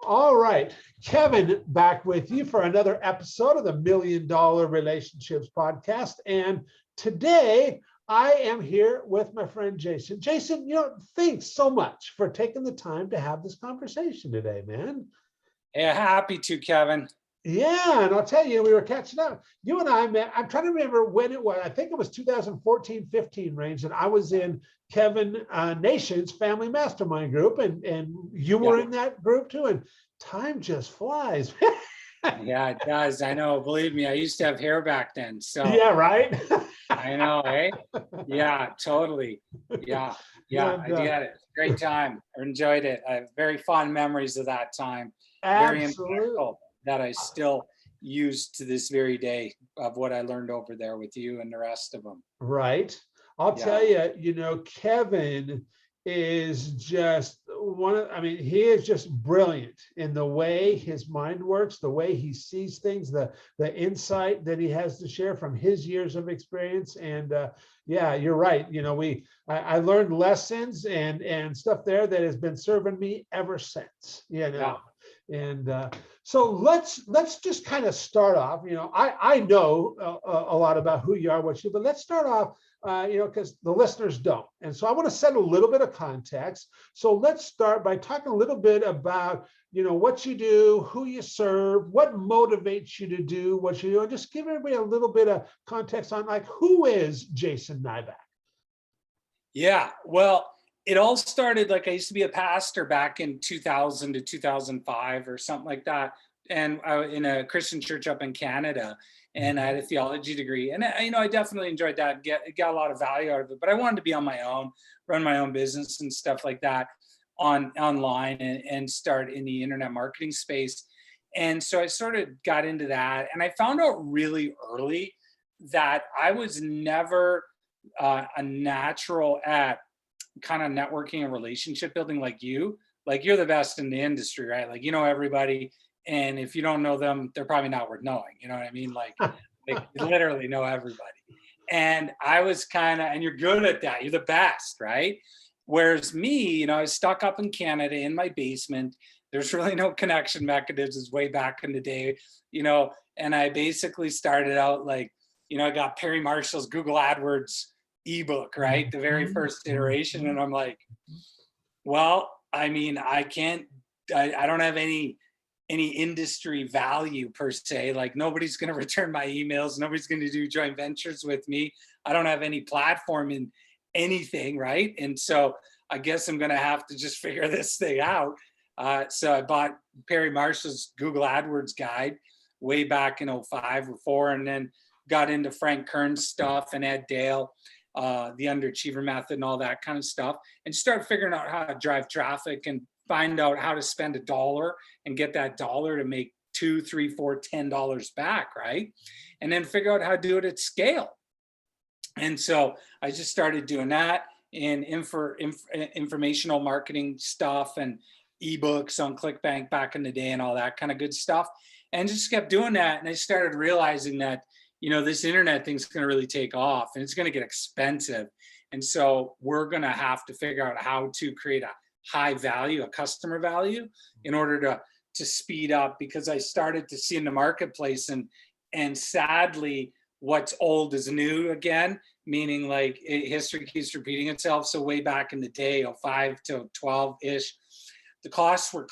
All right, Kevin, back with you for another episode of the Million Dollar Relationships Podcast. And today I am here with my friend Jason. Jason, thanks so much for taking the time to have this conversation today, man. Yeah, happy to, Kevin. Yeah, and I'll tell you, we were catching up. You and I met, I'm trying to remember when it was. I think it was 2014-15 range, and I was in Kevin Nation's family mastermind group, and you were in that group too, and time just flies. Yeah, it does. I know. Believe me, I used to have hair back then. So yeah, right? I know, eh? Yeah, totally. Yeah, I get it. Great time. I enjoyed it. I have very fond memories of that time. Very impactful that I still use to this very day of what I learned over there with you and the rest of them. Right. I'll tell you, Kevin is just he is just brilliant in the way his mind works, the way he sees things, the insight that he has to share from his years of experience. And yeah, you're right. I learned lessons and stuff there that has been serving me ever since, And so let's just kind of start off. I know a lot about who you are, what you, but let's start off, because the listeners don't. And so I want to set a little bit of context. So let's start by talking a little bit about, what you do, who you serve, what motivates you to do what you do, and just give everybody a little bit of context on who is Jason Nyback? Yeah, well, it all started, I used to be a pastor back in 2000 to 2005 or something like that. And I was in a Christian church up in Canada, and I had a theology degree. And I definitely enjoyed that, got a lot of value out of it, but I wanted to be on my own, run my own business and stuff like that online and start in the internet marketing space. And so I sort of got into that, and I found out really early that I was never a natural at kind of networking and relationship building like you're the best in the industry, right? Everybody, and if you don't know them, they're probably not worth knowing. You know what I mean? You literally know everybody. And I was and you're good at that. You're the best, right? Whereas me, I was stuck up in Canada in my basement. There's really no connection mechanisms way back in the day, and I basically started out I got Perry Marshall's Google AdWords ebook, right? The very first iteration. And I'm like, well, I don't have any industry value per se. Nobody's going to return my emails. Nobody's going to do joint ventures with me. I don't have any platform in anything, right? And so I guess I'm going to have to just figure this thing out. So I bought Perry Marshall's Google AdWords guide way back in 05 or 4, and then got into Frank Kern's stuff and Ed Dale, the underachiever method and all that kind of stuff, and start figuring out how to drive traffic and find out how to spend $1 and get that dollar to make $2, $3, $4, $10 back, right? And then figure out how to do it at scale. And so I just started doing that in informational marketing stuff and ebooks on ClickBank back in the day and all that kind of good stuff, and just kept doing that. And I started realizing that this internet thing's going to really take off, and it's going to get expensive. And so we're going to have to figure out how to create a high value, a customer value, in order to speed up, because I started to see in the marketplace, and sadly, what's old is new again, meaning history keeps repeating itself. So way back in the day, 05 to 12-ish, the costs were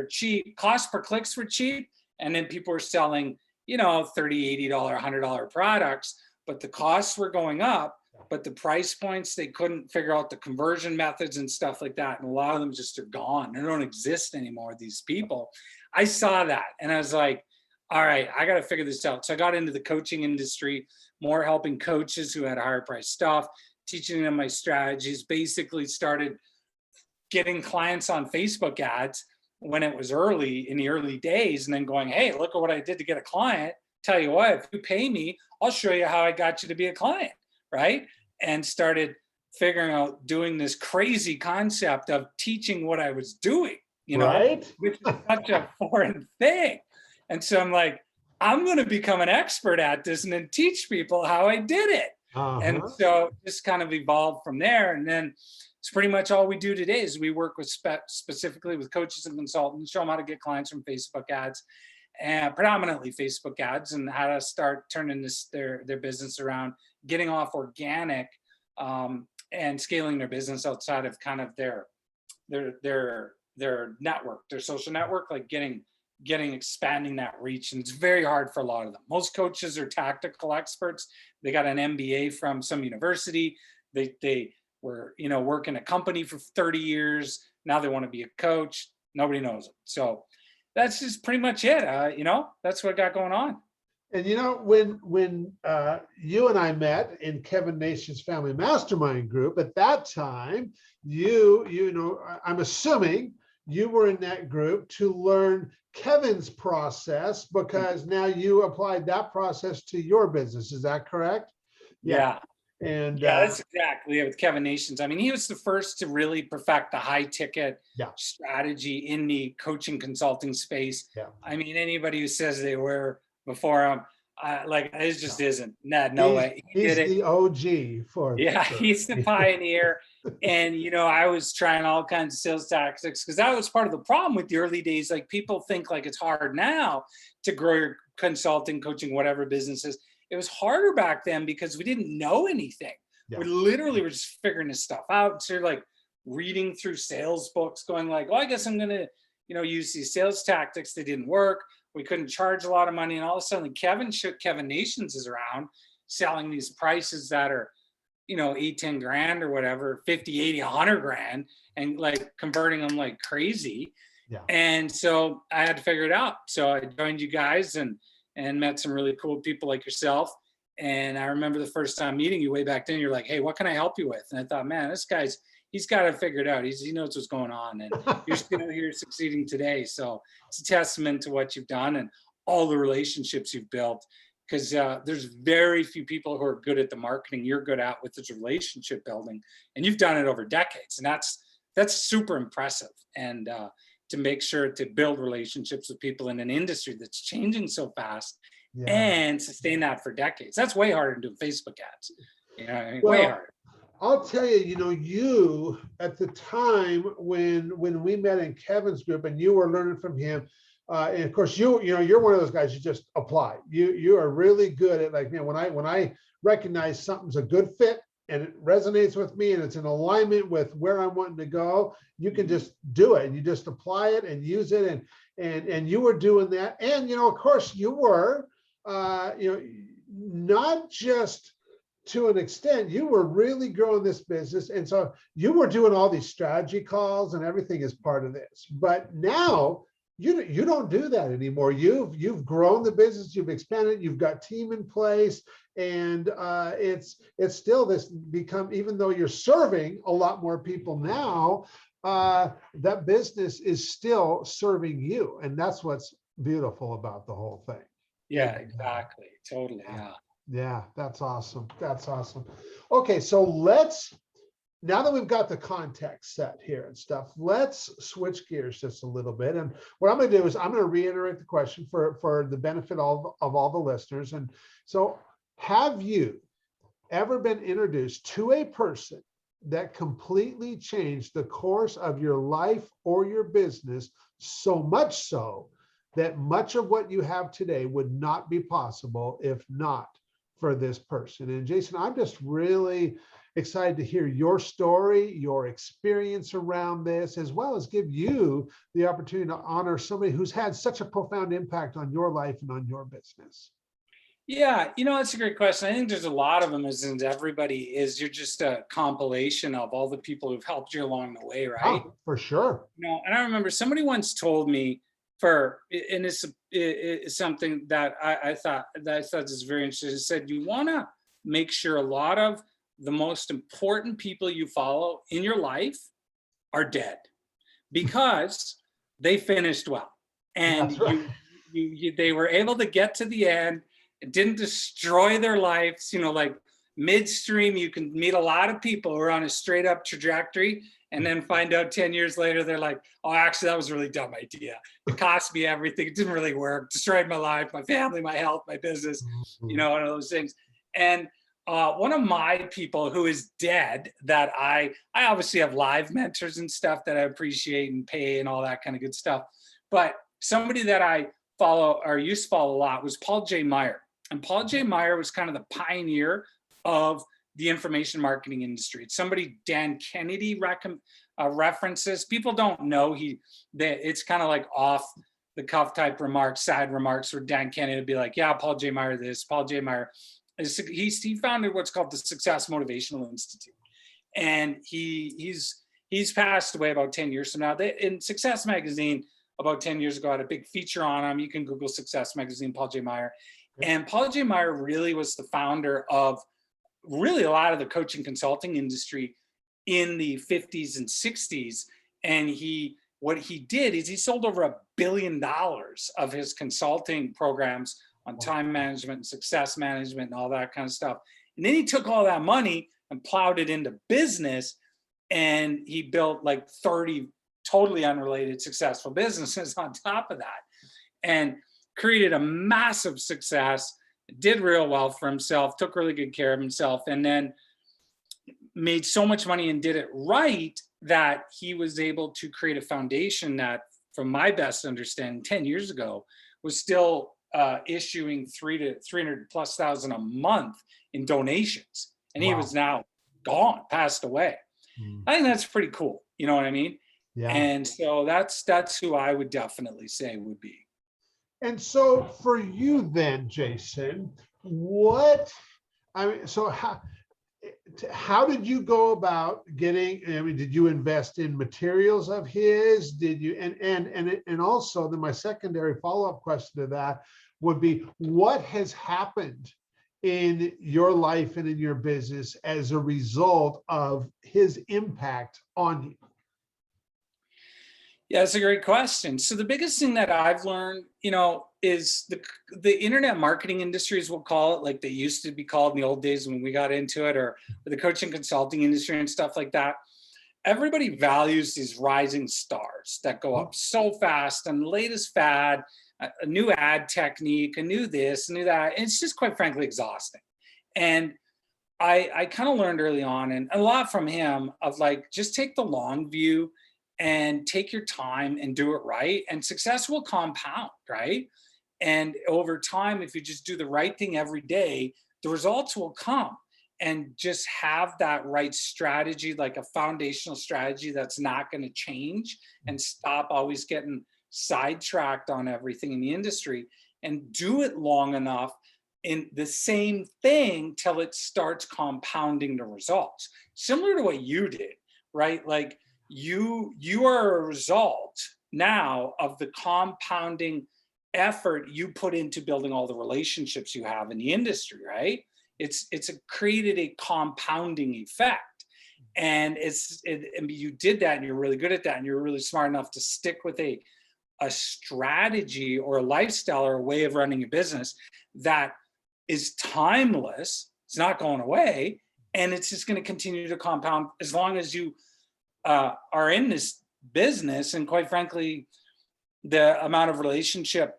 cheap. Cost per clicks were cheap. And then people were selling, $30, $80, $100 products, but the costs were going up, but the price points, they couldn't figure out the conversion methods and stuff like that. And a lot of them just are gone. They don't exist anymore, these people. I saw that, and I was like, all right, I got to figure this out. So I got into the coaching industry, more helping coaches who had higher price stuff, teaching them my strategies, basically started getting clients on Facebook ads when it was in the early days, and then going, hey, look at what I did to get a client. Tell you what, if you pay me, I'll show you how I got you to be a client, right? And started figuring out doing this crazy concept of teaching what I was doing, right? Which is such a foreign thing. And so I'm like, I'm going to become an expert at this and then teach people how I did it. And so just kind of evolved from there. And then it's pretty much all we do today is we work with specifically with coaches and consultants, show them how to get clients from Facebook ads, and predominantly Facebook ads, and how to start turning their business around, getting off organic, and scaling their business outside of kind of their network, their social network, like expanding that reach. And it's very hard for a lot of them. Most coaches are tactical experts. They got an MBA from some university. They were, working a company for 30 years. Now they want to be a coach. Nobody knows them. So that's just pretty much it. That's what I got going on. And when you and I met in Kevin Nation's Family Mastermind group, at that time, I'm assuming you were in that group to learn Kevin's process, because now you applied that process to your business. Is that correct? Yeah. And that's exactly it with Kevin Nations. I mean, he was the first to really perfect the high ticket strategy in the coaching consulting space. Yeah. I mean, anybody who says they were before him, it just isn't. No way. He's the OG for. Yeah, he's the pioneer. And, I was trying all kinds of sales tactics, because that was part of the problem with the early days. Like, people think like it's hard now to grow your consulting, coaching, whatever businesses. It was harder back then because we didn't know anything. Yeah. We literally were just figuring this stuff out. So you're like reading through sales books going like, well, I guess I'm going to, use these sales tactics. They didn't work. We couldn't charge a lot of money. And all of a sudden Kevin Nations is around selling these prices that are, 8, 10 grand or whatever, 50, 80, 100 grand, and like converting them like crazy. Yeah. And so I had to figure it out. So I joined you guys and met some really cool people like yourself. And I remember the first time meeting you way back then, you're like, hey, what can I help you with? And I thought, man, this guy's, he's got it figured out. He knows what's going on, and you're still here succeeding today. So it's a testament to what you've done and all the relationships you've built, because there's very few people who are good at the marketing you're good at with this relationship building, and you've done it over decades. And that's super impressive. And to make sure to build relationships with people in an industry that's changing so fast and sustain that for decades. That's way harder than doing Facebook ads. Way harder. I'll tell you, you at the time when we met in Kevin's group and you were learning from him, and of course you're one of those guys, you just apply. You are really good at, like, when I recognize something's a good fit and it resonates with me and it's in alignment with where I'm wanting to go, you can just do it and you just apply it and use it. And you were doing that. And, of course you were, not just to an extent, you were really growing this business. And so you were doing all these strategy calls and everything as part of this. But now you don't do that anymore. You've grown the business, you've expanded, you've got team in place, and it's still this become, even though you're serving a lot more people now, that business is still serving you. And that's what's beautiful about the whole thing. Yeah, exactly. Totally. Yeah. Yeah, that's awesome. That's awesome. Okay, so now that we've got the context set here and stuff, let's switch gears just a little bit. And what I'm going to do is I'm going to reiterate the question for the benefit of all the listeners. And so, have you ever been introduced to a person that completely changed the course of your life or your business, so much so that much of what you have today would not be possible if not for this person? And Jason, I'm just really excited to hear your story, your experience around this, as well as give you the opportunity to honor somebody who's had such a profound impact on your life and on your business. Yeah, that's a great question. I think there's a lot of them, isn't everybody is, you're just a compilation of all the people who've helped you along the way, right? Oh, for sure. And I remember somebody once told me, and it's something that I thought is very interesting. It said, you want to make sure a lot of the most important people you follow in your life are dead, because they finished well, and they were able to get to the end. It didn't destroy their lives. Like midstream, you can meet a lot of people who are on a straight up trajectory, and then find out 10 years later, they're like, oh, actually, that was a really dumb idea. It cost me everything. It didn't really work. Destroyed my life, my family, my health, my business, one of those things. And one of my people who is dead that I obviously have live mentors and stuff that I appreciate and pay and all that kind of good stuff. But somebody that I follow or used to follow a lot was Paul J. Meyer. And Paul J. Meyer was kind of the pioneer of the information marketing industry. It's somebody Dan Kennedy references. People don't know it's kind of like off the cuff type remarks, side remarks, where Dan Kennedy would be like, yeah, Paul J. Meyer this, Paul J. Meyer. He founded what's called the Success Motivational Institute. And he's passed away about 10 years from now. In Success Magazine, about 10 years ago, I had a big feature on him. You can Google Success Magazine, Paul J. Meyer. And Paul J. Meyer really was the founder of really a lot of the coaching consulting industry in the 50s and 60s. And what he did is he sold over $1 billion of his consulting programs on time management and success management and all that kind of stuff. And then he took all that money and plowed it into business. And he built like 30 totally unrelated successful businesses on top of that, and created a massive success, did real well for himself, took really good care of himself, and then made so much money and did it right that he was able to create a foundation that, from my best understanding, 10 years ago, was still issuing $300,000+ a month in donations. And he was now gone, passed away. I think that's pretty cool. You know what I mean? Yeah. And so that's who I would definitely say would be. And so for you then, Jason, how did you go about getting, did you invest in materials of his? Did you, and also then my secondary follow-up question to that would be, what has happened in your life and in your business as a result of his impact on you? Yeah, that's a great question. So the biggest thing that I've learned, is the internet marketing industry, as we'll call it, like they used to be called in the old days when we got into it, or the coaching consulting industry and stuff like that. Everybody values these rising stars that go up so fast, and the latest fad, a new ad technique, a new this, a new that. And it's just quite frankly exhausting. And I kind of learned early on, and a lot from him, of like, just take the long view and take your time and do it right, and success will compound, right? And over time, if you just do the right thing every day, the results will come. And just have that right strategy, like a foundational strategy that's not going to change, and stop always getting sidetracked on everything in the industry, and do it long enough in the same thing till it starts compounding the results. Similar to what you did, right? Like, you are a result now of the compounding effort you put into building all the relationships you have in the industry, right? It's created a compounding effect, and you did that, and you're really good at that, and you're really smart enough to stick with a strategy or a lifestyle or a way of running a business that is timeless. It's not going away, and it's just going to continue to compound as long as you are in this business. And quite frankly, the amount of relationship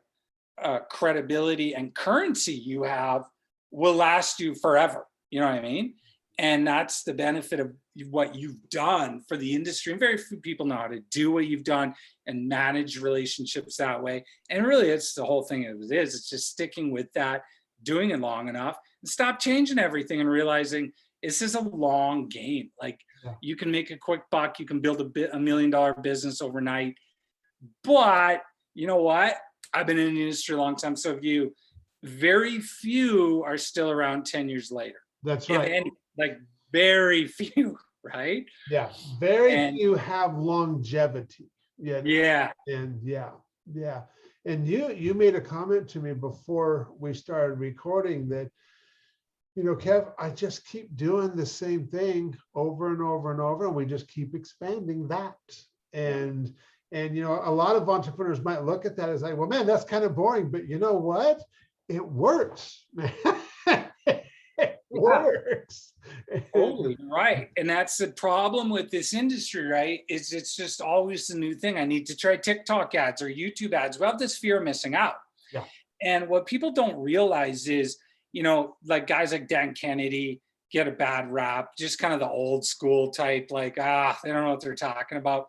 credibility and currency you have will last you forever. You know what I mean? And that's the benefit of what you've done for the industry. And very few people know how to do what you've done and manage relationships that way. And really, it's the whole thing it is. It's just sticking with that, doing it long enough, and stop changing everything and realizing this is a long game. Like, you can make a quick buck, you can build $1 million business overnight. But you know what? I've been in the industry a long time. So have you. Very few are still around 10 years later. That's right. And like very few, right? Yeah. Very few have longevity. Yeah. And yeah. And you made a comment to me before we started recording that, Kev, I just keep doing the same thing over and over and over, and we just keep expanding that. And a lot of entrepreneurs might look at that as like, well, man, that's kind of boring, but you know what? It works, man. It works. Totally right. And that's the problem with this industry, right? Is it's just always the new thing. I need to try TikTok ads or YouTube ads. We have this fear of missing out. Yeah. And what people don't realize is you know, like guys like Dan Kennedy get a bad rap, just kind of the old school type, like, they don't know what they're talking about.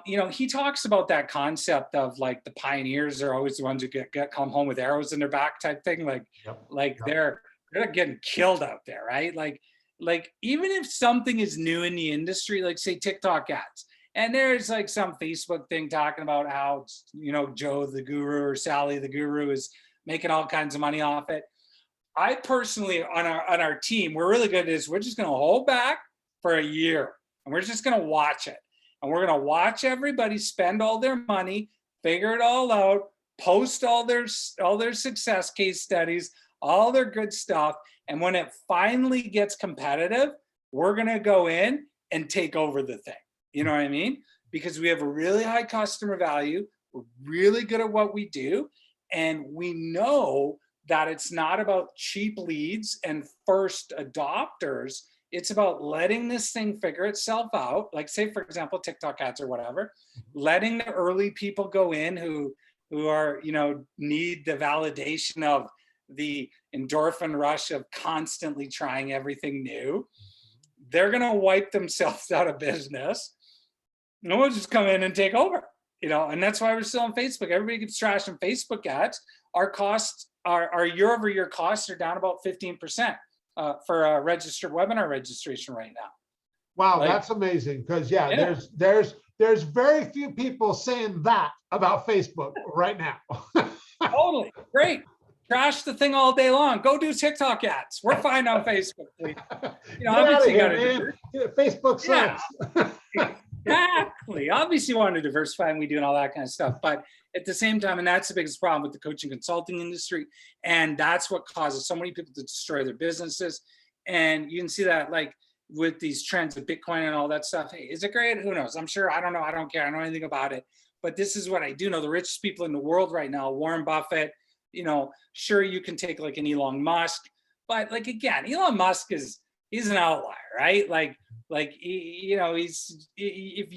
You know, he talks about that concept of like the pioneers are always the ones who get come home with arrows in their back type thing. Like, Yep. they're getting killed out there, right? Like even if something is new in the industry, like say TikTok ads, and there's like some Facebook thing talking about how, you know, Joe the guru or Sally the guru is making all kinds of money off it. I personally, on our team, we're really good at this. We're just going to hold back for a year, and we're just going to watch it. And we're going to watch everybody spend all their money, figure it all out, post all their success case studies, all their good stuff. And when it finally gets competitive, we're going to go in and take over the thing. You know what I mean? Because we have a really high customer value. We're really good at what we do. And we know that it's not about cheap leads and first adopters. It's about letting this thing figure itself out. Like say, for example, TikTok ads or whatever, letting the early people go in who are, you know, need the validation of the endorphin rush of constantly trying everything new. They're going to wipe themselves out of business. And we'll just come in and take over, you know, and that's why we're still on Facebook. Everybody gets trashed on Facebook ads. Our costs, our year-over-year costs are down about 15%. For a registered webinar registration right now. Wow, like, that's amazing. Because there's very few people saying that about Facebook right now. Totally great. Trash the thing all day long. Go do TikTok ads. We're fine on Facebook, please. You know, obviously you gotta Facebook sucks. Exactly. Obviously you want to diversify, and we do and all that kind of stuff. But at the same time, and that's the biggest problem with the coaching consulting industry. And that's what causes so many people to destroy their businesses. And you can see that like with these trends of Bitcoin and all that stuff. Hey, is it great? Who knows? I'm sure. I don't know. I don't care. I don't know anything about it. But this is what I do know. The richest people in the world right now, Warren Buffett, you know, sure, you can take like an Elon Musk. But like, again, Elon Musk he's an outlier, right? Like, you know, if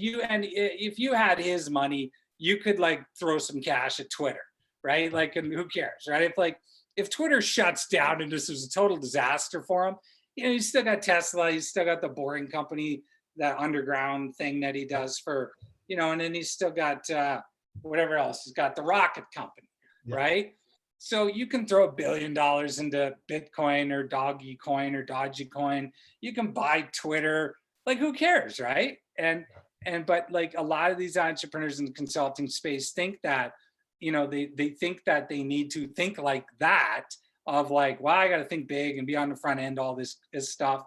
you had his money, you could like throw some cash at Twitter, right? Like, and who cares, right? If Twitter shuts down and this is a total disaster for him, you know, he's still got Tesla, he's still got the Boring Company, that underground thing that he does for, you know, and then he's still got whatever else. He's got the rocket company, right? So you can throw $1 billion into Bitcoin or Doggy Coin or Dodgy Coin. You can buy Twitter. Like, who cares, right? But like a lot of these entrepreneurs in the consulting space think that, you know, they think that they need to think like that of like, well, I got to think big and be on the front end, all this stuff.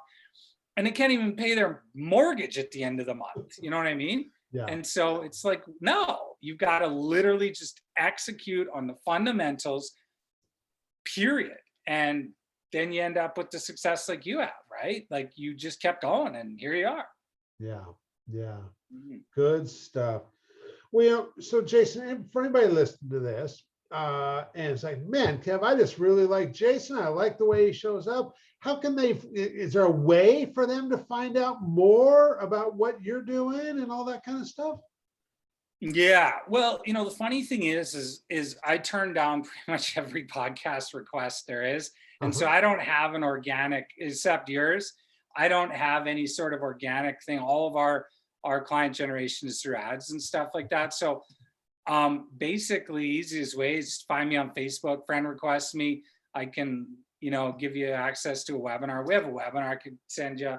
And they can't even pay their mortgage at the end of the month. You know what I mean? Yeah. And so it's like, no, you've got to literally just execute on the fundamentals, period. And then you end up with the success like you have, right? Like you just kept going and here you are. Yeah. Yeah. Mm-hmm. Good stuff. Well, so Jason, for anybody listening to this, and it's like, man, Kev, I just really like Jason. I like the way he shows up. How can is there a way for them to find out more about what you're doing and all that kind of stuff? Yeah, well, you know, the funny thing is I turn down pretty much every podcast request there is. And so I don't have an organic, except yours. I don't have any sort of organic thing. All of our client generation is through ads and stuff like that. So basically easiest way is find me on Facebook, friend request me. I can, you know, give you access to a webinar. We have a webinar I could send you.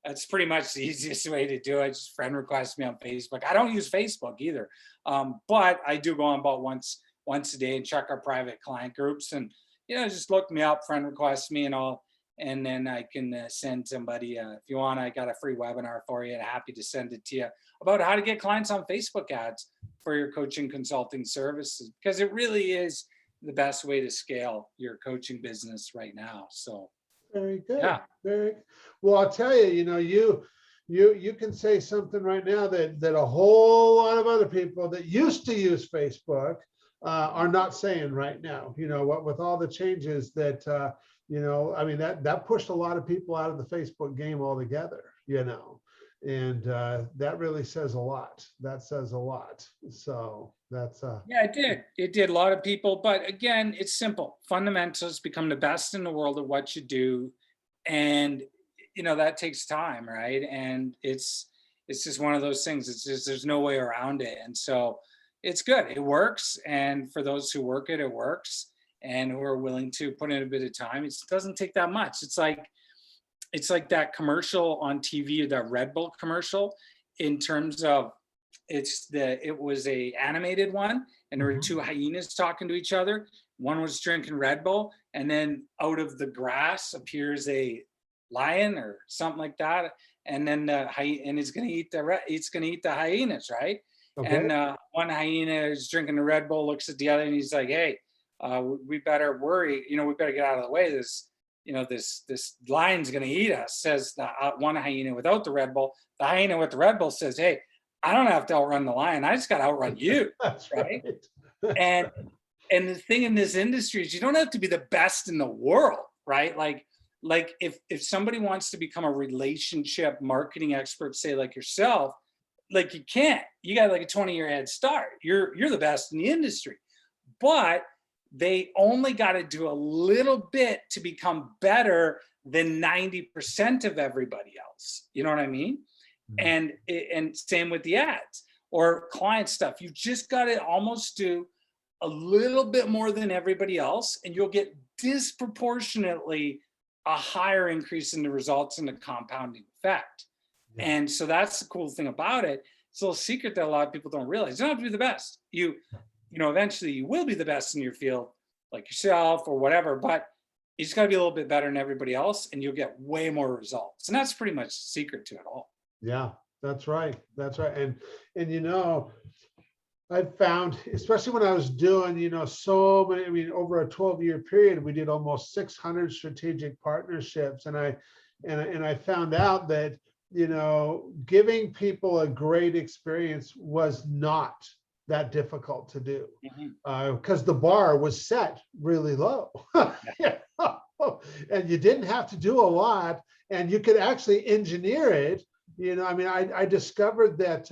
That's pretty much the easiest way to do it. Just friend request me on Facebook. I don't use Facebook either, but I do go on about once a day and check our private client groups, and you know, just look me up, friend request me, and all, and then I can send somebody. If you want, I got a free webinar for you, and happy to send it to you about how to get clients on Facebook ads for your coaching consulting services, because it really is the best way to scale your coaching business right now. So. Very good. Yeah. Very well. I'll tell you, you know, you can say something right now that a whole lot of other people that used to use Facebook are not saying right now. You know, what with all the changes that you know, I mean that pushed a lot of people out of the Facebook game altogether. You know, And that really says a lot. That says a lot. So that's Yeah, it did a lot of people, but again, it's simple. Fundamentals, become the best in the world at what you do. And that takes time, right? And it's just one of those things. It's just, there's no way around it. And so it's good, it works. And for those who work it, it works, and who are willing to put in a bit of time, it doesn't take that much. It's like that commercial on TV, that Red Bull commercial, in terms of it was a animated one, and there were two hyenas talking to each other. One was drinking Red Bull, and then out of the grass appears a lion or something like that, and then it's going to eat the hyenas, right? okay. And one hyena is drinking the Red Bull, looks at the other, and he's like, "Hey, we better worry. We better get out of the way. This lion's going to eat us," says the one hyena without the Red Bull. The hyena with the Red Bull says, "Hey, I don't have to outrun the lion. I just got to outrun you." That's right. And the thing in this industry is you don't have to be the best in the world, right? Like if somebody wants to become a relationship marketing expert, say like yourself, like you can't. You got like a 20-year head start. You're the best in the industry. But they only got to do a little bit to become better than 90% of everybody else. You know what I mean? And same with the ads or client stuff. You just got to almost do a little bit more than everybody else, and you'll get disproportionately a higher increase in the results and the compounding effect. Yeah. And so that's the cool thing about it. It's a little secret that a lot of people don't realize. You don't have to be the best. Eventually you will be the best in your field, like yourself or whatever, but you just got to be a little bit better than everybody else, and you'll get way more results. And that's pretty much the secret to it all. Yeah, that's right. That's right. And I've found, especially when I was doing, so many, over a 12-year period, we did almost 600 strategic partnerships. And I found out that, giving people a great experience was not that difficult to do, because the bar was set really low. And you didn't have to do a lot, and you could actually engineer it. I discovered that,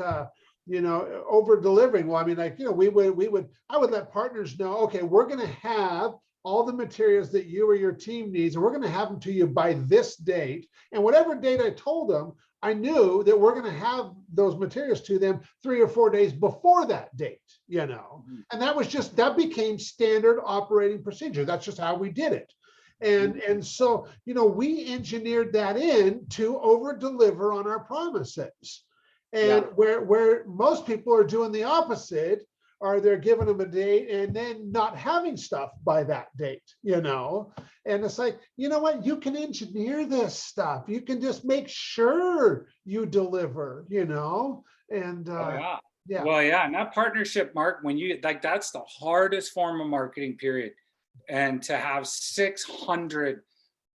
over delivering. Well, I would let partners know, okay, we're going to have all the materials that you or your team needs, and we're going to have them to you by this date. And whatever date I told them, I knew that we're going to have those materials to them 3 or 4 days before that date, and that became standard operating procedure. That's just how we did it. And so, we engineered that in to over deliver on our promises. And where most people are doing the opposite, or they're giving them a date and then not having stuff by that date, and it's like, you know what, you can engineer this stuff. You can just make sure you deliver, and yeah. Well, yeah. And that partnership, Mark, when you that's the hardest form of marketing, period. And to have 600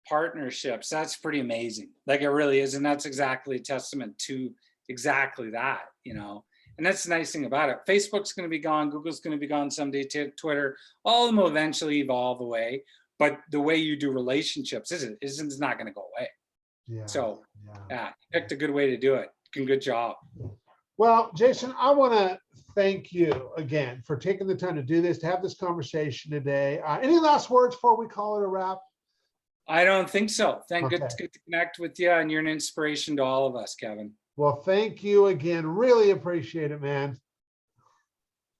partnerships, that's pretty amazing. Like it really is. And that's exactly a testament to exactly that, and that's the nice thing about it. Facebook's going to be gone. Google's going to be gone someday. Twitter, all of them will eventually evolve away. But the way you do relationships isn't not going to go away. Yeah. So you picked a good way to do it. Good job. Well, Jason, I want to thank you again for taking the time to do this, to have this conversation today. Any last words before we call it a wrap? I don't think so. Good to connect with you, and you're an inspiration to all of us, Kevin. Well, thank you again. Really appreciate it, man.